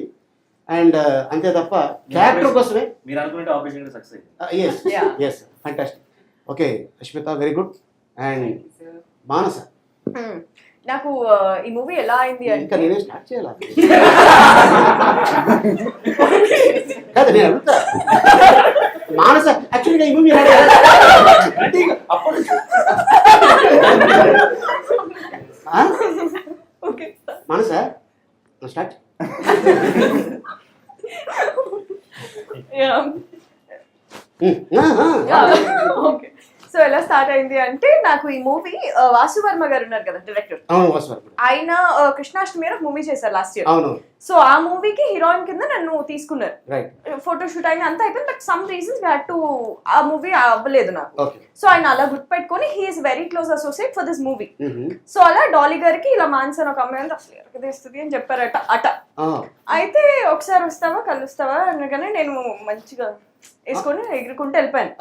అండ్ అంతే తప్ప క్యారెక్టర్ కోసమే మీరు అనుకునే operation success. Yes fantastic. Okay Ashmita very good. And Manasa, నాకు ఈ మూవీ ఎలా అయింది ఇంకా నేనే స్టార్ట్ చేయాలి కాదు నేను అడుగుతా. మానస యాక్చువల్గా ఈ మూవీ మానస స్టార్ట్. ఓకే, సో ఎలా స్టార్ట్ అయింది అంటే నాకు ఈ మూవీ వాసు వర్మ గారు ఉన్నారు కదా డైరెక్టర్, ఆయన కృష్ణాష్టమి ఒక మూవీ చేశారు లాస్ట్ ఇయర్. సో ఆ మూవీకి హీరోయిన్ కింద నన్ను తీసుకున్నారు. ఫోటోషూట్ అయినా అంతా అయిపోయింది, but some reasons we had to ఆ మూవీ అవ్వలేదు నాకు. సో ఆయన అలా గుర్తుపెట్టుకొని he's very close associate for this movie. So అలా డాలీ గారికి ఇలా మాన్సన్ ఒక అమ్మాయి అంటే అసలు ఎరగదేస్తుంది అని చెప్పారట అట. అయితే ఒకసారి వస్తావా కలుస్తావా అనగానే నేను మంచిగా వేసుకొని ఎగురుకుంటూ వెళ్ళిపోయాను.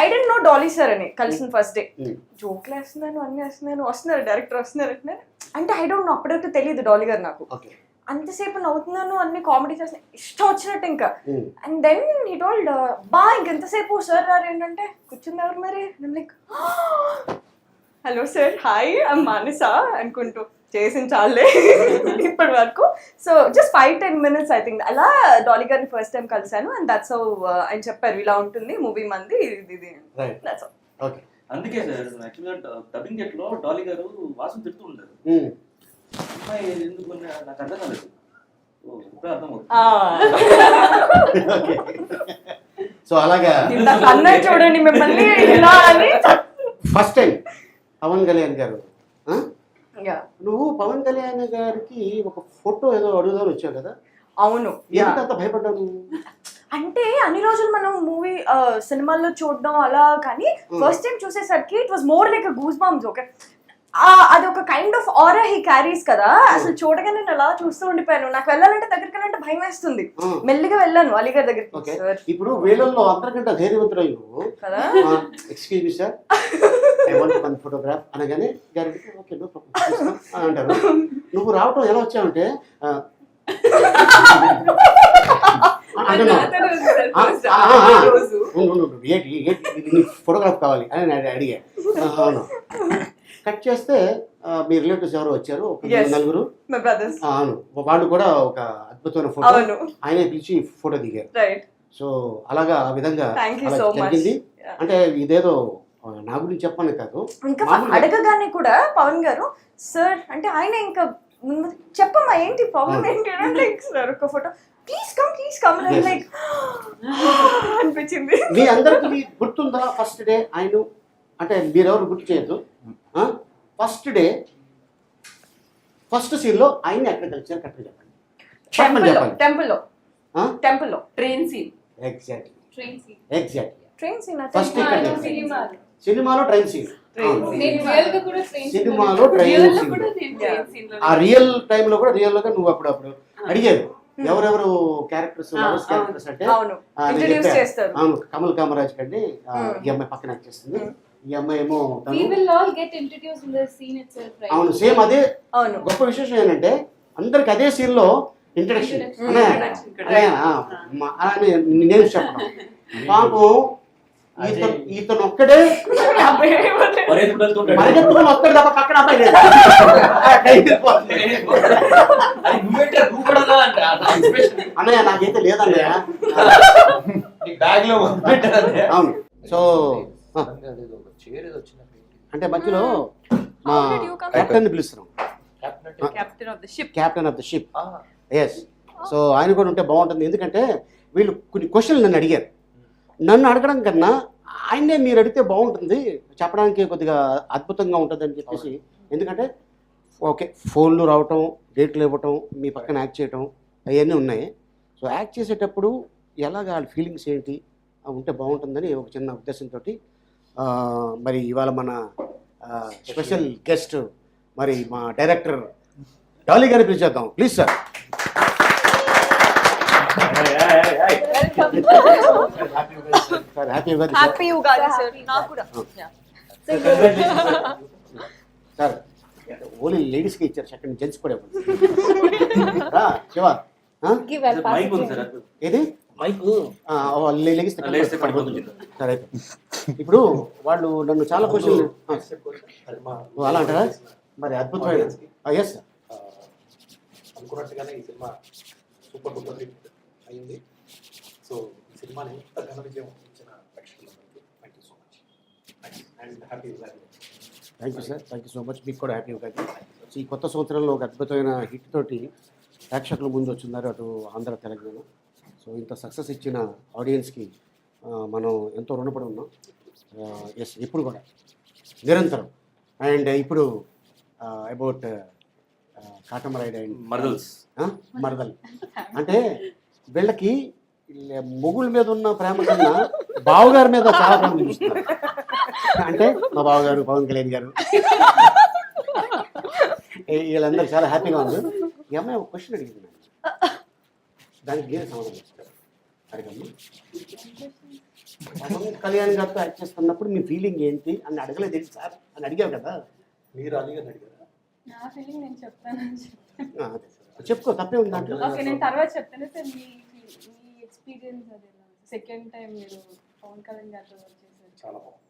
I don't know Dolly sir అని కలిసిన ఫస్ట్ డే. జోక్లు వేస్తున్నాను, అన్ని వేస్తున్నాను, వస్తున్నారు డైరెక్టర్ వస్తున్నారు అంటున్నారు అంటే ఐ డోంట్ నో, అప్పుడైతే తెలియదు డాలీ గారు నాకు. అంతసేపు నవ్వుతున్నాను, అన్ని కామెడీ చేసిన ఇష్టం వచ్చినట్టు ఇంకా. అండ్ దెన్ హీ టోల్డ్ బా ఇంకెంతసేపు సార్ రారు ఏంటంటే కూర్చుంది ఎవరు మరి, like hello sir hi I'm Manasa అనుకుంటూ చేసిన చాలే ఇప్పటి వరకు. So just 5-10 minutes I think అలా డాలీ గారిని ఫస్ట్ టైం కలిసాను. అండ్ దట్స్ హౌ ఆయన చెప్పారు ఇలా ఉంటుంది మూవీ మంది ఇది. అందుకే సార్ యాక్చువల్గా డబ్బింగ్ గెట్లో డాలీ గారు వాసన తిడుతూ ఉంటారు, అమ్మాయి ఎందుకు నాకు అర్థం కాలేదు, ఇప్పుడు అర్థం అవుతుంది. సో అలాగా అన్నయ్య చూడండి మిమ్మల్ని ఫస్ట్ టైం పవన్ కళ్యాణ్ గారు, నువ్వు పవన్ కళ్యాణ్ గారికి ఒక ఫోటో ఏదో అడుగుదాని వచ్చావు కదా. అవును, ఎంత భయపడ్డాను అంటే అన్ని రోజులు మనం మూవీ సినిమాల్లో చూడడం అలా, కానీ ఫస్ట్ టైం చూసేసరికి it was more like goose bumps. Okay, అదొక kind of aura he carries కదా, అసలు చూడగానే నేను అలా చూస్తూ ఉండిపోయాను. నాకు వెళ్ళాలంటే దగ్గరికి అంటే భయం వేస్తుంది, మెల్లిగా వెళ్ళాను అలీగారి దగ్గరికి. సార్ ఇప్పుడు వీళ్ళల్లో అందరికంటే ధైర్యవంతురాలు నువ్వు కదా, excuse me sir I want one photograph అనగానే గారికి ఓకే నో ప్రాబ్లం అని అంటారు. నువ్వు రావటం ఎలా వచ్చావంటే ఫోటోగ్రాఫ్ కావాలి అని నేను అడిగా. అవును, కట్ చేస్తే మీ రిలేటివ్స్ ఎవరో వచ్చారు, ఒక నలుగురు. అవును, వాళ్ళు కూడా ఒక అద్భుతమైన ఫోటో ఆయనే పిలిచి ఫోటో దిగారు. సో అలాగా ఆ విధంగా జరిగింది. అంటే ఇదేదో నా గురించి చెప్పాను కాదు, ఇంకా అడగగానే కూడా పవన్ గారు సార్ అంటే ఆయన ఇంకా చెప్పమ్మా ఏంటి ప్రాబ్లం ఏంటి అంటే సార్ ఒక ఫోటో ప్లీజ్ కమ్ లైక్ అనిపించింది. మీ అందరికి గుర్తుందా ఫస్ట్ డే ఆయన అంటే మీరెవరు గుర్తు చేయొద్దు. ఫస్ట్ డే ఫస్ట్ సీన్ లో ఆయన ఎక్కడ కలిసారు కరెక్ట్గా చెప్పండి. టెంపుల్లో train scene. Exactly train scene first సినిమాలో ట్రైన్ సీన్, సినిమాలో ట్రైన్ సీన్. ఆ రియల్ టైమ్ లో కూడా రియల్ గా నువ్వు అప్పుడు అడిగారు ఎవరెవరు క్యారెక్టర్స్ అంటే అవును కమల్ కామరాజ్ కండి ఈ అమ్మాయి పక్కన యాక్ట్ చేస్తుంది, ఈ అమ్మాయి ఏమో అవును సేమ్ అదే. గొప్ప విశేషం ఏంటంటే అందరికి అదే సీన్ లో ఇంట్రడక్షన్ నేను చెప్పడం. పాపం ఇతను ఒక్కడే పరిగెత్తుకొని వస్తాడు తప్ప పక్కన అబ్బాయి లేదు. అన్నయ్య నాకైతే లేదన్నయ్య. అవును, సో అంటే మధ్యలో మా కెప్టెన్ పిలుస్తున్నాం, captain of the ship. Yes, so ఆయన కూడా ఉంటే బాగుంటుంది. ఎందుకంటే వీళ్ళు కొన్ని క్వశ్చన్లు నన్ను అడిగారు. నన్ను అడగడం కన్నా ఆయనే మీరు అడిగితే బాగుంటుంది, చెప్పడానికి కొద్దిగా అద్భుతంగా ఉంటుంది అని చెప్పేసి. ఎందుకంటే ఓకే ఫోన్లు రావటం, డేట్లు ఇవ్వటం, మీ పక్కన యాక్ట్ చేయటం అవన్నీ ఉన్నాయి. సో యాక్ట్ చేసేటప్పుడు ఎలాగ వాళ్ళ ఫీలింగ్స్ ఏంటి ఉంటే బాగుంటుందని ఒక చిన్న ఉద్దేశంతో మరి ఇవాళ మన స్పెషల్ గెస్ట్ మరి మా డైరెక్టర్ డాలీ గారిని పిలిచేద్దాం. Please sir. Happy Ugadi sir. నాకు కూడా సార్ ఓన్లీ లేడీస్కి ఇచ్చారు, సెకండ్ జెంట్స్ కూడా శివ ఏది సరే. ఇప్పుడు వాళ్ళు నన్ను చాలా క్వశ్చన్లు అలా అంటారా? మరి అద్భుతమైన ఎస్ సార్ అనుకున్నట్టుగానే ఈ సినిమా సూపర్ డూపర్ హిట్ అయింది. సో ఈ సినిమాని ఎంత ఘన విజయం ఇచ్చిన ప్రేక్షకులందరికీ thank you so much and happy Ugadi. Thank you sir, thank you so much. మీకు కూడా హ్యాపీ ఉగాది. సో ఈ కొత్త సంవత్సరంలో ఒక అద్భుతమైన హిట్ తోటి ప్రేక్షకుల ముందు వచ్చిన్నారు అటు ఆంధ్ర తెలంగాణ. సో ఇంత సక్సెస్ ఇచ్చిన ఆడియన్స్కి మనం ఎంతో రుణపడి ఉన్నాం. ఎస్ ఇప్పుడు కూడా నిరంతరం. అండ్ ఇప్పుడు అబౌట్ కాటమరాయుడు అండ్ మరదల్ అంటే వీళ్ళకి మొగుళ్ళ మీద ఉన్న ప్రేమ కన్నా బావగారి మీద చాలా ప్రేమ చూపిస్తున్నారు. అంటే మా బావగారు పవన్ కళ్యాణ్ గారు వీళ్ళందరూ చాలా హ్యాపీగా ఉన్నారు. ఈ అమ్మాయి ఒక క్వశ్చన్ అడిగింది, దానికి మీరే సమాధానం చేస్తారు. అడగమ్మా, పవన్ కళ్యాణ్ గారితో యాక్ట్ చేస్తున్నప్పుడు మీ ఫీలింగ్ ఏంటి అని అడగలేదు ఏంటి సార్ అని అడిగారు కదా. మీరు అడిగారు నా ఫీలింగ్ నేను చెప్తాను. చెప్పుకో, తప్పే ఉంది దాంట్లో. ఓకే, నేను తర్వాత చెప్తాను సార్. మీ ఎక్స్పీరియన్స్ అదే సెకండ్ టైం మీరు పవన్ కళ్యాణ్ గారితో వర్క్ చేశారు. చాలా బాగుంది.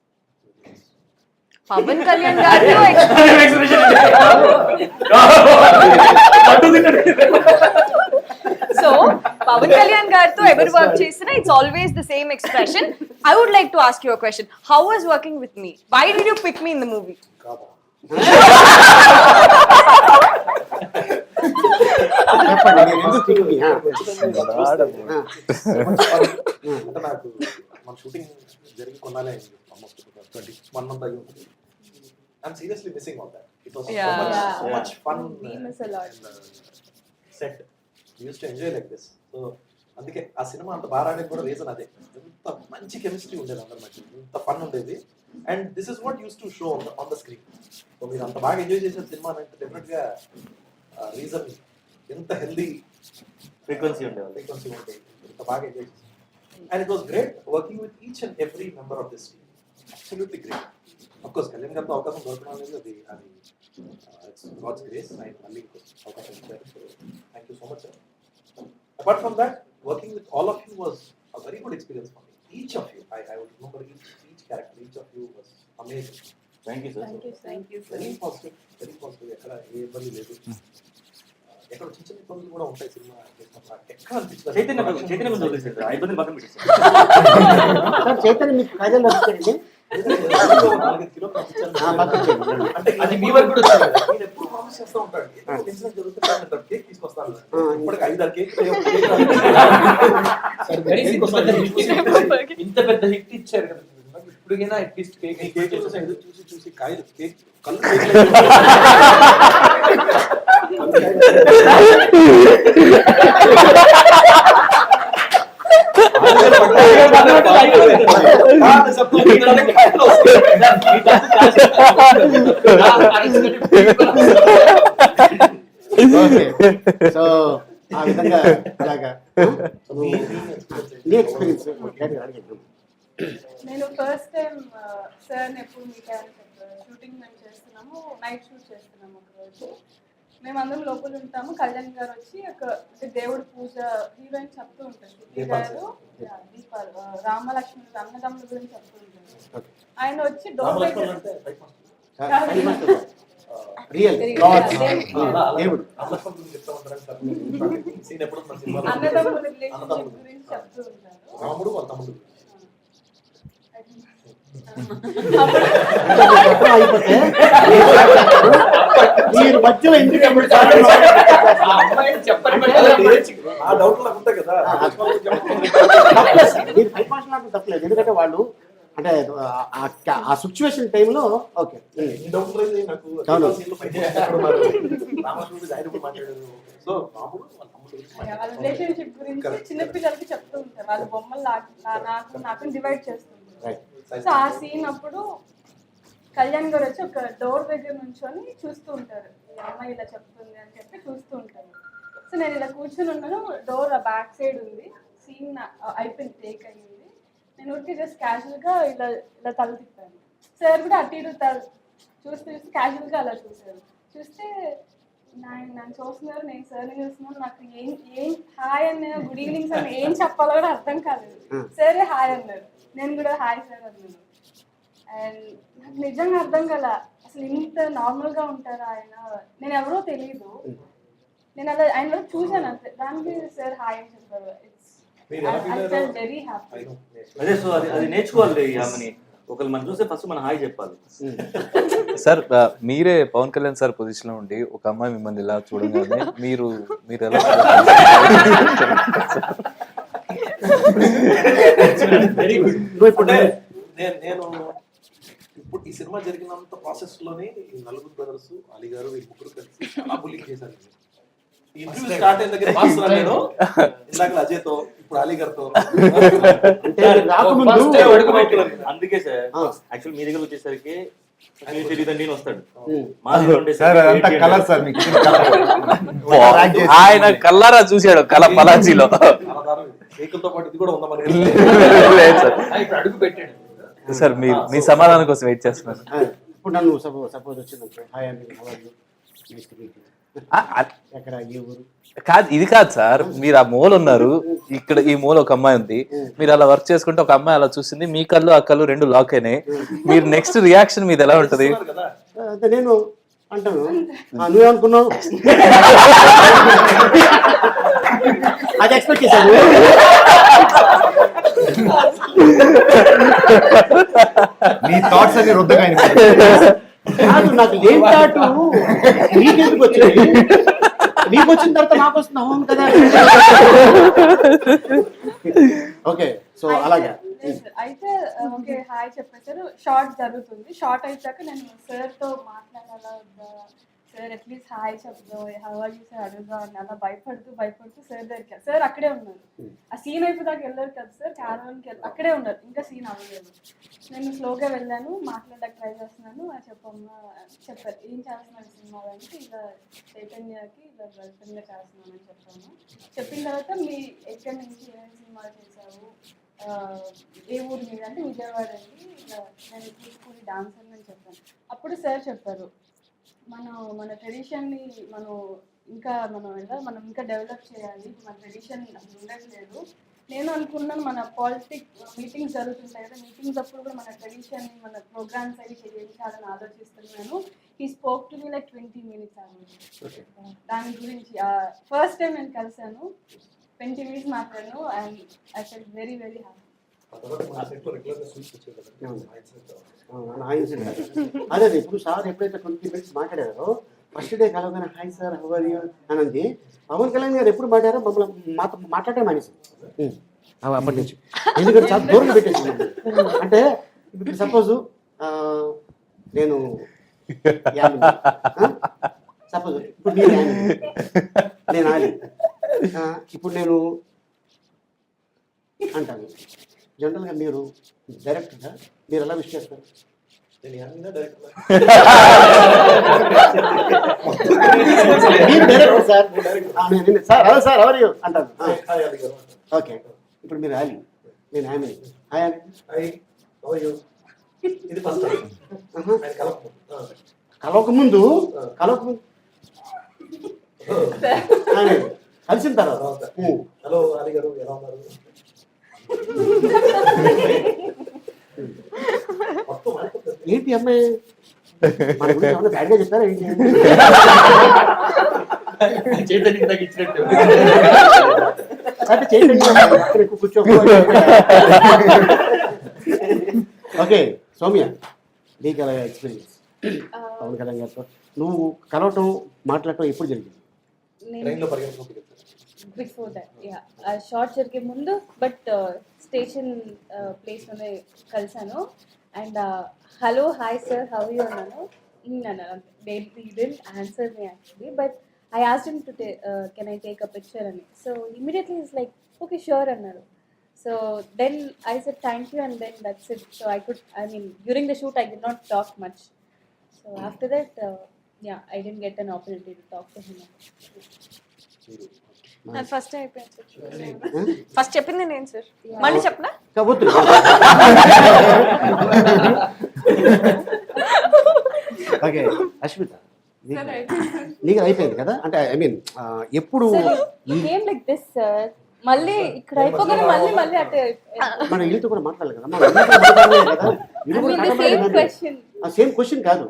పవన్ కళ్యాణ్ గారితో సో పవన్ కళ్యాణ్ గారితో ఎవరు వర్క్ చేసినా it's always the same expression. I would like to ask you a question. How was working with me? Why did you pick me in the movie? చెప్పండి, నేను ఎందుకు పిక్? అంటే నాకు మన షూటింగ్ జరిగి కొన్నాలే అయింది, ఆల్మోస్ట్ 21 month అయ్యి ఉంటుంది. I'm seriously missing all that. It was so much fun. We miss a lot. Set. We used to enjoy like this. So అందుకే ఆ సినిమా అంత బాగా ఆడేది కూడా రీజన్ అదే. ఎంత మంచి కెమిస్ట్రీ ఉండేది అందరి మధ్య, ఎంత ఫన్ ఉండేది. And this is what use to show on the screen. So మీరు అంత బాగా ఎంజాయ్ చేసిన సినిమా అంటే డెఫినెట్గా రీజన్ ఎంత హెల్దీ ఫ్రీక్వెన్సీ ఉండేది. ఫ్రీక్వెన్సీ ఉండేది, ఎంత బాగా ఎంజాయ్ చేసి. And it was great working with each and every member of this team. Absolutely great. Of course Kalyan గారితో అవకాశం దొరకడం అనేది అది ఇట్స్ గాడ్స్ గ్రేస్. ఆయన మళ్ళీ అవకాశం ఇచ్చారు. So thank you so much sir. Apart from that, working with all of you was a very good experience for me. Each of you, I would remember each character, each of you was amazing. Thank you sir. Thank you, sir. Very positive, very positive. ఎక్కడ ఏ ఇబ్బంది లేదు. ఎక్కడ చిన్న చిన్న ఇబ్బందులు కూడా ఉంటాయి cinema చేసినప్పుడు. ఎక్కడ అనిపించలేదు. చైతన్య ముందు వదిలేసారు, ఆ ఇబ్బంది పక్కన పెట్టేసారు. సార్ చైతన్య మీకు కాజల్ నచ్చుతారండి? అంటే అది మీ వరకు కూడా వచ్చింది కదా. నేను ఎప్పుడు ప్రామిస్ చేస్తూ ఉంటాడు, ఇన్సిడెంట్ జరుగుతుంటే కేక్ తీసుకొస్తాను. ఇప్పటికి 5-6 కేక్ ఇంత పెద్ద హిట్ ఇచ్చారు కదా, ఇప్పటికైనా అట్లీస్ట్ కేక్ కేక్ చూసి చూసి కాయలు కేక్ కళ్ళు సో ఆ విధంగా అలాగా నీ ఎక్స్పీరియన్స్. నేను ఫస్ట్ టైం సార్ని ఎప్పుడు మీట్ అయ్యాను చెప్పారు. షూటింగ్ మేము చేస్తున్నాము, నైట్ షూట్ చేస్తున్నాము ఒక రోజు. మేమందరం లోపల ఉంటాము. కళ్యాణ్ గారు వచ్చి ఒక దేవుడి పూజ హీరోయిన్ చెప్తూ ఉంటారు. శృతి గారు దీపాలు రామలక్ష్మి అన్నదమ్ముల గురించి చెప్తూ ఉంటారు. ఆయన వచ్చి డోర్ దగ్గర రియల్ దేవుడు అన్నదమ్ముల రిలేషన్షిప్ గురించి చెప్తూ ఉంటారు. రాముడు వాళ్ళ తమ్ముడు అయిపోతే మీరు మధ్యలో ఎందుకు ఆ డౌట్ నాకు ఉంటాయి కదా. మీరు పైపాషణ తప్పలేదు, ఎందుకంటే వాళ్ళు అంటే ఆ సిచ్యువేషన్ టైంలో ఓకే డౌట్ లేదు నాకు. రామకృష్ణుడు ఆయన కూడా మాట్లాడారు. సో రాముడు వాళ్ళ తమ్ముడు వాళ్ళ రిలేషన్షిప్ గురించి చిన్నపిల్లలకి చెప్తూ ఉంటారు. వాళ్ళ బొమ్మలు నాకు డివైడ్ చేస్తుంటారు. సో ఆ సీన్ అప్పుడు కళ్యాణ్ గారు వచ్చి ఒక డోర్ దగ్గర నుంచొని చూస్తూ ఉంటారు. ఈ అమ్మాయి ఇలా చెప్తుంది అని చెప్పి చూస్తూ ఉంటారు. సో నేను ఇలా కూర్చొని ఉన్నాను, డోర్ బ్యాక్ సైడ్ ఉంది. సీన్ అయిపోయింది, టేక్ అయ్యింది. నేను ఊరికి జస్ట్ క్యాజువల్గా ఇలా ఇలా తల తిప్పాను. సార్ కూడా అటు ఇటు చూస్తే క్యాజువల్గా అలా చూసారు. చూస్తే నన్ను చూస్తున్నారు, నేను సార్ని చూస్తున్నాను. నాకు ఏం హాయ్ అన్న గుడ్ ఈవినింగ్ సార్ ఏం చెప్పాలో కూడా అర్థం కాలేదు. సరే హాయ్ అన్నారు, నేను కూడా హాయ్ సార్ అన్నాను. అండ్ నాకు నిజంగా అర్థం కాల, అసలు ఇంత నార్మల్గా ఉంటారా ఆయన. నేను ఎవరో తెలియదు, నేను అలా ఆయన చూశాను అంతే. దానికి సార్ హాయ్ అని చెప్పారు. Very happy. అదే సో అది నేర్చుకోవాలి. ఆమెని ఒకళ్ళు మనం చూస్తే ఫస్ట్ మనం హాయ్ చెప్పాలి. సార్ మీరే పవన్ కళ్యాణ్ సార్ పొజిషన్ లో ఉండి ఒక అమ్మాయి మిమ్మల్ని ఇలా చూడగానే మీరు ఎలా వెరీ గుడ్. నేను ఇప్పుడు ఈ సినిమా జరిగినంత ప్రాసెస్ లోనే ఈ నలుగురు బ్రదర్స్ అలీ గారు ఈ ముగ్గురు కలిసి చాలా బుల్లింగ్ చేశారు. ఈ ఇంటర్వ్యూ స్టార్ట్ అయిన దగ్గర మాస్టర్ నేను ఇందాక అజయ్తో ఇప్పుడు అలీ గారితో అందుకే సార్ యాక్చువల్ మీ దగ్గర వచ్చేసరికి తెలియదండి వస్తాడు. ఆయన కల్లారా చూశాడు కళ పలాజీలో. ఏకులతో పాటు ఇది కూడా ఉందా మనకి? ఇప్పుడు అడుగు పెట్టాడు సార్. మీ సమాధానం కోసం వెయిట్ చేస్తున్నాను. ఇప్పుడు నన్ను సపోజ్ వచ్చింది హాయ్ అండి ఎక్కడ ఏ ఊరు కాదు, ఇది కాదు సార్. మీరు ఆ మూల ఉన్నారు, ఇక్కడ ఈ మూల ఒక అమ్మాయి ఉంది. మీరు అలా వర్క్ చేసుకుంటే ఒక అమ్మాయి అలా చూసింది, మీ కళ్ళు ఆ కళ్ళు రెండు లాక్ అయినాయి. మీరు నెక్స్ట్ రియాక్షన్ మీది ఎలా ఉంటది? నేను అంటాను నువ్వేమనుకున్నావు అది ఎక్స్పెక్ట్ చేశాను. నీ థాట్స్ అన్ని రుద్దగా కాదు, నాకు లేని థాట్ నీకెందుకు వచ్చింది? నీకు వచ్చిన తర్వాత నాకు వస్తుంది అవును కదా. ఓకే సో అలాగే అయితే ఓకే హాయ్ చెప్పేసారు. షార్ట్ జరుగుతుంది. షార్ట్ అయిపోయాక నేను సార్తో మాట్లాడాలా వద్దా, సార్ అట్లీస్ట్ హాయ్ చెప్దాం హౌ ఆర్ యూ సార్ అడుగుదాం అని అలా భయపడుతూ సార్ దగ్గర సార్ అక్కడే ఉన్నారు. ఆ సీన్ అయిపోయాక వెళ్ళారు కదా సార్ క్యారవాన్కి అక్కడే ఉన్నారు, ఇంకా సీన్ అవ్వలేదు. నేను స్లోగా వెళ్ళాను, మాట్లాడడానికి ట్రై చేస్తున్నాను. చెప్పమ్మా చెప్పారు ఏం చేస్తున్నాను సినిమా అంటే ఇలా చైతన్యకి ఇలా గర్ల్ఫ్రెండ్గా చేస్తున్నాను అని చెప్పాను. చెప్పిన తర్వాత మీ ఎక్కడి నుంచి ఏమేమి సినిమాలు చేశావు, ఏ ఊరు మీద అంటే విజయవాడ అండి, ఇలా నేను కూచిపూడి డాన్సర్ అని చెప్పాను. అప్పుడు సార్ చెప్పారు మన ట్రెడిషన్ని మనం ఇంకా డెవలప్ చేయాలి, మన ట్రెడిషన్ ఉండట్లేదు. నేను అనుకున్నాను మన మీటింగ్స్ జరుగుతుంటాయి కదా, మీటింగ్స్ అప్పుడు కూడా మన ట్రెడిషన్ని మన ప్రోగ్రామ్స్ అవి చేయించాలని ఆలోచిస్తున్నాను. He spoke to me like 20 minutes దాని గురించి. ఫస్ట్ టైం నేను కలిసాను, 20 minutes మాట్లాడాను and I felt very very happy. అదే ఇప్పుడు సార్ ఎప్పుడైతే 20 minutes మాట్లాడారో ఫస్ట్ డే కలవగానే hi sir how are you అని అంది. పవన్ కళ్యాణ్ గారు ఎప్పుడు మాట్లాడారో మమ్మల్ని మాట్లాడే మానేసి అప్పటి నుంచి, ఎందుకంటే చాలా దూరం పెట్టేసి. అంటే ఇప్పుడు సపోజు నేను సపోజ్ ఇప్పుడు నేను ఆలి, ఇప్పుడు నేను అంటాను. జనరల్గా మీరు డైరెక్టర్గా మీరు ఎలా విష్ చేస్తారు? మీరు director sir, sir hello sir ఎవరు యూ అంటాను. ఓకే, ఇప్పుడు మీరు ఆలి, నేను ఆమె హాయ్ ఆమె కలవకముందు కలిసిన తర్వాత హలో అలీ గారు ఎలా ఉన్నారు? ఏంటి అమ్మాయి మన గురించి ఏమన్నా బ్యాడ్గా చెప్పారా ఏంటి? చైతన్య ఇచ్చినట్టు అంటే చైతన్య కూర్చో. ఓకే సౌమ్య, నీకు అలాగే ఎక్స్పీరియన్స్ పవన్ కళ్యాణ్ గారితో నువ్వు కలవటం మాట్లాడటం ఎప్పుడు జరిగింది? బిఫోర్ దట్ షార్ట్ జరిగే ముందు, బట్ స్టేషన్ ప్లేస్లోనే కలిసాను. And hello hi sir how you అన్నాను. Answer me actually, but I asked him to can I take a picture అని. So immediately is like okay sure అన్నారు. So then I said thank you and then that's it. So during the shoot I did not talk much. So after that, I didn't get an opportunity to talk to him. First అయిపోయింది, first చెప్పింది నేను sir, మళ్ళీ చెప్పనా? Okay Ashmita, నీకు అయిపోయింది కదా, అంటే I mean ఎప్పుడు లైక్ దిస్ సార్, మళ్ళీ ఇక్కడ అయిపోగానే మళ్ళీ అటే మన వీళ్ళతో కూడా మాట్లాడాలి కదా. సేమ్ క్వశ్చన్ కాదు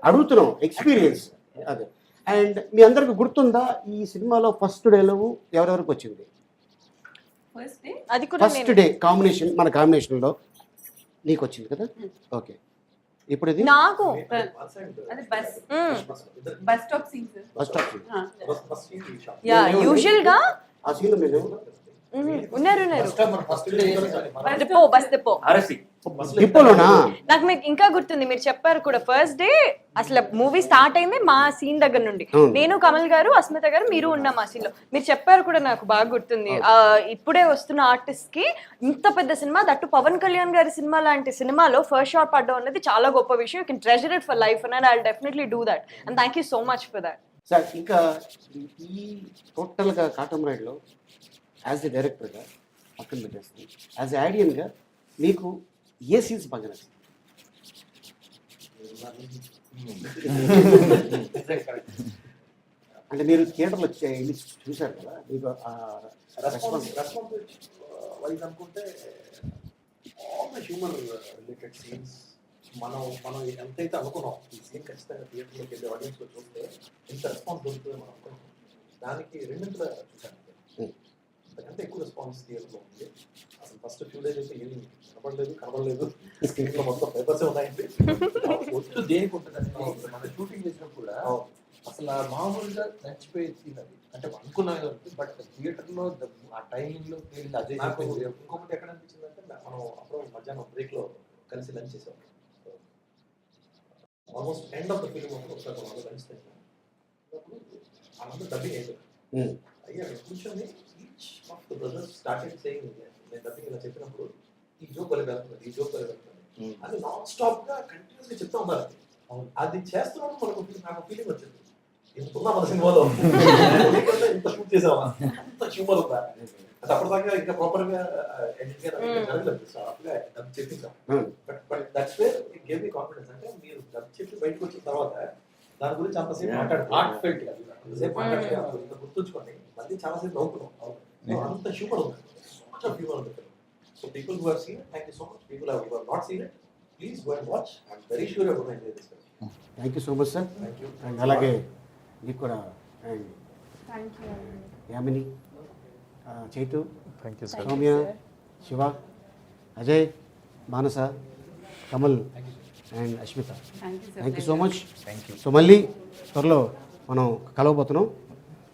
అడుగుతున్నాం, ఎక్స్పీరియన్స్ అదే. అండ్ మీ అందరికి గుర్తుందా ఈ సినిమాలో ఫస్ట్ డేలో ఎవరెవరికి వచ్చింది? ఫస్ట్ డే కాంబినేషన్, మన కాంబినేషన్లో నీకు వచ్చింది కదా. ఓకే, ఇప్పుడు ఇది నాకు బస్ స్టాప్ సీన్. యూజువల్ గా ఆ సీన్ మీరు ఉన్నారు బస్ డిపో. డిపోలోనా? నాకు మీకు ఇంకా గుర్తుంది, మీరు చెప్పారు కూడా ఫస్ట్ డే అసలు మూవీ స్టార్ట్ అయింది మా సీన్ దగ్గర నుండి. నేను, కమల్ గారు, అస్మిత గారు, మీరు ఉన్నాం ఆ సీన్ లో. మీరు చెప్పారు కూడా, నాకు బాగా గుర్తుంది. ఇప్పుడే వస్తున్న ఆర్టిస్ట్ కి ఇంత పెద్ద సినిమా, దట్టు పవన్ కళ్యాణ్ గారి సినిమా లాంటి సినిమాలో ఫస్ట్ షాట్ పడడం అనేది చాలా గొప్ప విషయం. You can treasure it for life and I will definitely do that and thank you so much for that. Sir ఇంకా ఈ టోటల్గా కాటమరాయుడులో యాజ్ ఎ డైరెక్టర్గా పక్కన పెట్టేస్తాను, యాజ్ ఎ ఆడియన్గా మీకు ఏ సీన్స్ బాగా నచ్చింది? అంటే మీరు థియేటర్లో చూశారు కదా, మీకు రెస్పాన్స్ వైజ్ అనుకుంటే all the human related scenes మనం ఎంతైతే అనుకున్నాం ఈ సీన్ ఖచ్చితంగా థియేటర్లోకి వెళ్ళి ఆడియన్స్లో చూస్తే ఎంత రెస్పాన్స్ దొరుకుతుంది మనం అనుకుంటాం, దానికి రెండింటిలో చూసాను. అంతకంటే ఎక్కువ రెస్పాన్స్ థియేటర్లో ఉంది. అసలు ఫస్ట్ ఫ్యూ డేస్ అయితే ఏమి కనబడలేదు స్క్రీన్లో మొత్తం పేపర్సే ఉన్నాయండి. ఒట్టు దేనికి ఉంటుందండి, మన షూటింగ్ చేసినప్పుడు కూడా అసలు మామూలుగా నచ్చిపోయే సీన్ అది, అంటే అనుకున్నాను బట్ థియేటర్లో ఆ టైంలో అదే ఇంకొకటి ఎక్కడ అనిపించింది అంటే మనం అప్పుడు మధ్యాహ్నం బ్రేక్లో కలిసి లంచ్ చేసాం. Almost end of the film ఒకసారి వాళ్ళు లంచ్ చేసాం. వాళ్ళందరూ డబ్బింగ్ అయిపోయారు. Hmm. అయ్యా కూర్చొని each of the brothers started saying, నేను డబ్బింగ్ ఇలా చెప్పినప్పుడు ఈ జోక్ వల్ల వెళ్తుంది, ఈ జోక్ వల్ల వెళ్తుంది అని నాన్ స్టాప్ గా కంటిన్యూస్ గా చెప్తా ఉన్నారు. అది చేస్తున్నప్పుడు మనకు నాకు ఫీలింగ్ వచ్చింది, ఇంత ఉందా మన సినిమాలో, ఇంత షూట్ చేసామా, అంత హ్యూమర్ ఉందా. అది అప్పటిదాకా ఇంకా ప్రాపర్ గా ఎడిట్ గా జరగలేదు, అప్పుడే డబ్బు చెప్పించాం. But that's where it gave me confidence. అంటే మీరు డబ్బు చెప్పి బయటకు వచ్చిన తర్వాత దాని గురించి అంతసేపు హార్ట్ ఫెల్ట్ అంతసేపు మాట్లాడుతూ ఇంత గుర్తుంచుకోండి, మళ్ళీ చాలాసేపు నవ్వుకున్నాం. అంత హ్యూమర్ ఉంది, సో మచ్ హ్యూమర్ ఉంది. So people who have seen it, thank you so much. People who have not seen it, please go and watch. I'm very sure you are going to enjoy this film. Thank you so much sir. Thank you. And అలాగే మీకు కూడా and thank you. Yamini, Chaitu, thank you Soumya, Shiva, Ajay, Manasa, Kamal and Ashmita, thank you so much. So మళ్ళీ త్వరలో మనం కలవబోతున్నాం.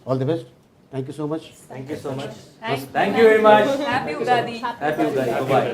All the best. Thank you so much. Thank you so much. Thank you. Thank you very much. Happy Ugadi. Happy Ugadi. Bye.